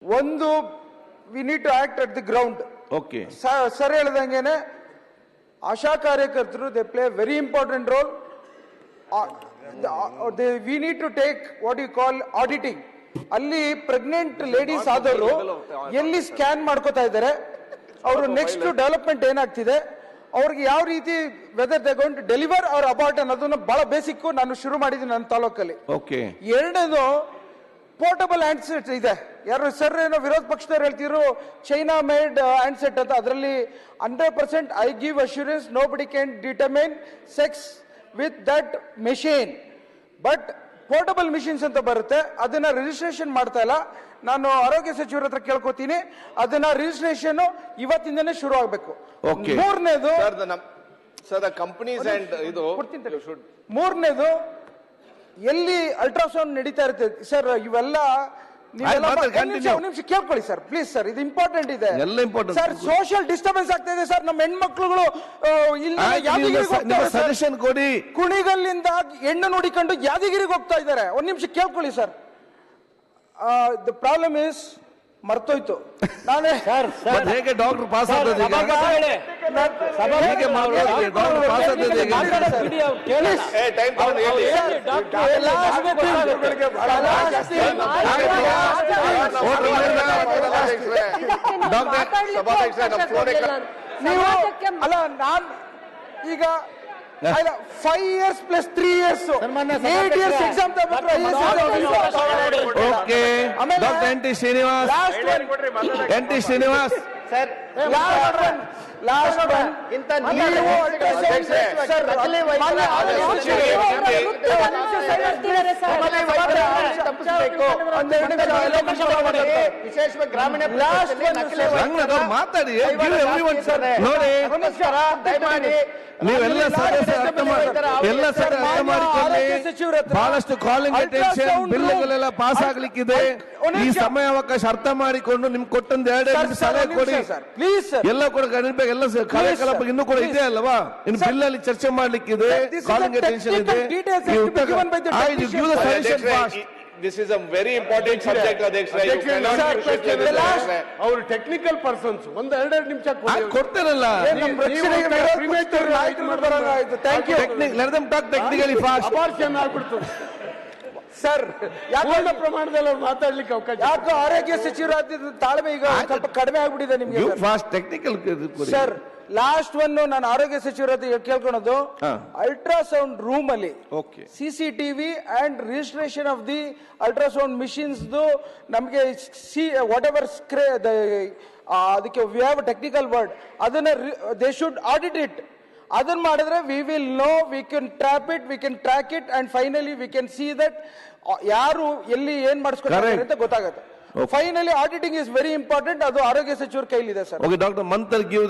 ಒಂದು we need to act at the ground. Okay sir ಹೇಳ್ದಂಗೆನೆ ಆಶಾ ಕಾರ್ಯಕರ್ತರು they play very important role. We need to take what you call auditing. ಅಲ್ಲಿ pregnant ladies ಆದವರು ಎಲ್ಲಿ scan ಮಾಡ್ಕೋತಾ ಇದ್ದಾರೆ, ಅವರು ನೆಕ್ಸ್ಟ್ ಡೆವಲಪ್ಮೆಂಟ್ ಏನಾಗ್ತಿದೆ, ಅವ್ರಿಗೆ ಯಾವ ರೀತಿ whether they going to deliver or abort ಅನ್ನೋದನ್ನ ಬಹಳ ಬೇಸಿಕ್ ನಾನು ಶುರು ಮಾಡಿದ್ದೀನಿ ನನ್ನ ತಾಲೂಕಲ್ಲಿ. ಓಕೆ ಎರಡನೇದು ಪೋರ್ಟಬಲ್ ಹ್ಯಾಂಡ್ ಸೆಟ್ ಇದೆ. ಯಾರು ಸರ್ ಏನೋ ವಿರೋಧ ಪಕ್ಷದವ್ರು ಹೇಳ್ತಿದ್ರು ಚೈನಾ ಮೇಡ್ ಹ್ಯಾಂಡ್ ಸೆಟ್ ಅಂತ. ಅದರಲ್ಲಿ 100% ಐ ಗಿವ್ ಅಶ್ಯೂರೆನ್ಸ್ ನೋ ಬಡಿ can determine sex with that machine. But portable machines ಅಂತ ಬರುತ್ತೆ, ಅದನ್ನ ರಿಜಿಸ್ಟ್ರೇಷನ್ ಮಾಡ್ತಾ ಇಲ್ಲ. ನಾನು ಆರೋಗ್ಯ ಸಚಿವರ ಹತ್ರ ಕೇಳ್ಕೊತೀನಿ, ಅದನ್ನ ರಿಜಿಸ್ಟ್ರೇಷನ್ ಇವತ್ತಿಂದನೇ ಶುರು ಆಗಬೇಕು. ಮೂರನೇದು ಮೂರನೇದು ಎಲ್ಲಿ ಅಲ್ಟ್ರಾಸೌಂಡ್ ನಡೀತಾ ಇರುತ್ತೆ ಸರ್, ಇವೆಲ್ಲ ನಿಮಿಷ ಕೇಳ್ಕೊಳ್ಳಿ ಸರ್ ಪ್ಲೀಸ್ ಸರ್, ಇದು ಇಂಪಾರ್ಟೆಂಟ್ ಇದೆ ಸರ್. ಸೋಷಿಯಲ್ ಡಿಸ್ಟರ್ಬೆನ್ಸ್ ಆಗ್ತಾ ಇದೆ ಸರ್. ನಮ್ಮ ಹೆಣ್ಮಕ್ಳುಗಳು ಸಜೆಷನ್ ಕೊಡಿ. ಕುಣಿಗಲ್ಲಿಂದ ಹೆಣ್ಣು ನೋಡಿಕೊಂಡು ಯಾದಗಿರಿಗೆ ಹೋಗ್ತಾ ಇದ್ದಾರೆ. ಒಂದ್ ನಿಮಿಷ ಕೇಳ್ಕೊಳ್ಳಿ ಸರ್. ದ ಪ್ರಾಬ್ಲಮ್ ಇಸ್ ಮರ್ತೋಯ್ತು. ನಾನೇ ಹೇಗೆ ಡಾಕ್ಟರ್ ಪಾಸ್ ಆಗೋದು ನೀವು ಅಲ್ಲ, ನಾನ್ ಈಗ 5 years plus 3 years 8 years exam okay. Doctor N T Srinivas sir, last one ವಿಶೇಷವಾಗಿ ಗ್ರಾಮೀಣ ಮಾತಾಡಿ ನೋಡಿ. ದಯಮಾಡಿ ನೀವೆಲ್ಲ ಎಲ್ಲ ಬಹಳಷ್ಟು ಕಾಲಿಂಗ್ ಅಟೆನ್ಷನ್ ಬಿಲ್ಗಳೆಲ್ಲ ಪಾಸ್ ಆಗ್ಲಿಕ್ಕಿದೆ. ಈ ಸಮಯಾವಕಾಶ ಅರ್ಥ ಮಾಡಿಕೊಂಡು ನಿಮ್ಗೆ ಕೊಟ್ಟೊಂದು 2 ನಿಮಿಷ ಸಲಹೆ ಕೊಡಿ ಪ್ಲೀಸ್. ಎಲ್ಲ ಕೂಡ ಎಲ್ಲ ಕಾರ್ಯಕಲಾಪ ಇನ್ನೂ ಕೂಡ ಇದೆ ಅಲ್ವಾ? ಇನ್ನು ಬಿಲ್ ಅಲ್ಲಿ ಚರ್ಚೆ ಮಾಡ್ಲಿಕ್ಕಿದೆ, ಕಾಲಿಂಗ್ ಅಟೆನ್ಷನ್ ಇದೆ. This is a very important subject, ಅವರು ಟೆಕ್ನಿಕಲ್ ಪರ್ಸನ್ಸ್. ಒಂದು 2 ನಿಮಿಷ ಕೊಡ್ತಾರಲ್ಲ. ಟೆಕ್ನಿಕಲಿ ಫಾಸ್ಟ್ ಅಪಾರ್ಷನ್ ಆಗ್ಬಿಡ್ತದೆ ಸರ್. ಪೂರ್ಣ ಪ್ರಮಾಣದಲ್ಲಿ ಅವ್ರು ಮಾತಾಡ್ಲಿಕ್ಕೆ ಅವಕಾಶ. ಯಾಕೋ ಆರೋಗ್ಯ ಸಚಿವರಾದ ತಾಳ್ಮೆ ಈಗ ಸ್ವಲ್ಪ ಕಡಿಮೆ ಆಗ್ಬಿಟ್ಟಿದೆ ನಿಮ್ಗೆ fast technical sir. Last one ನಾನು ಆರೋಗ್ಯ ಸಚಿವರ ಕೇಳ್ಕೊಳೋದು, ಅಲ್ಟ್ರಾಸೌಂಡ್ ರೂಮ್ ಅಲ್ಲಿ CCTV and registration of the ultrasound machines ನಮಗೆ ವಾಟ್ ಎವರ್ ಅದಕ್ಕೆ ವಿ ಹ್ಯಾವ್ ಟೆಕ್ನಿಕಲ್ ವರ್ಡ್, ಅದನ್ನ ದೇ ಶುಡ್ ಆಡಿಟ್ ಇಟ್. ಅದನ್ನ ಮಾಡಿದ್ರೆ we will know, we can trap it, we can track it and finally we can see that ಯಾರು ಎಲ್ಲಿ ಏನ್ ಮಾಡಿಸ್ಕೊತಾರೆ ಅಂತ ಗೊತ್ತಾಗುತ್ತೆ. Finally auditing is very important. ಅದು ಆರೋಗ್ಯ ಸಚಿವರ ಕೈಲಿದೆ ಸರ್. Doctor Mantar give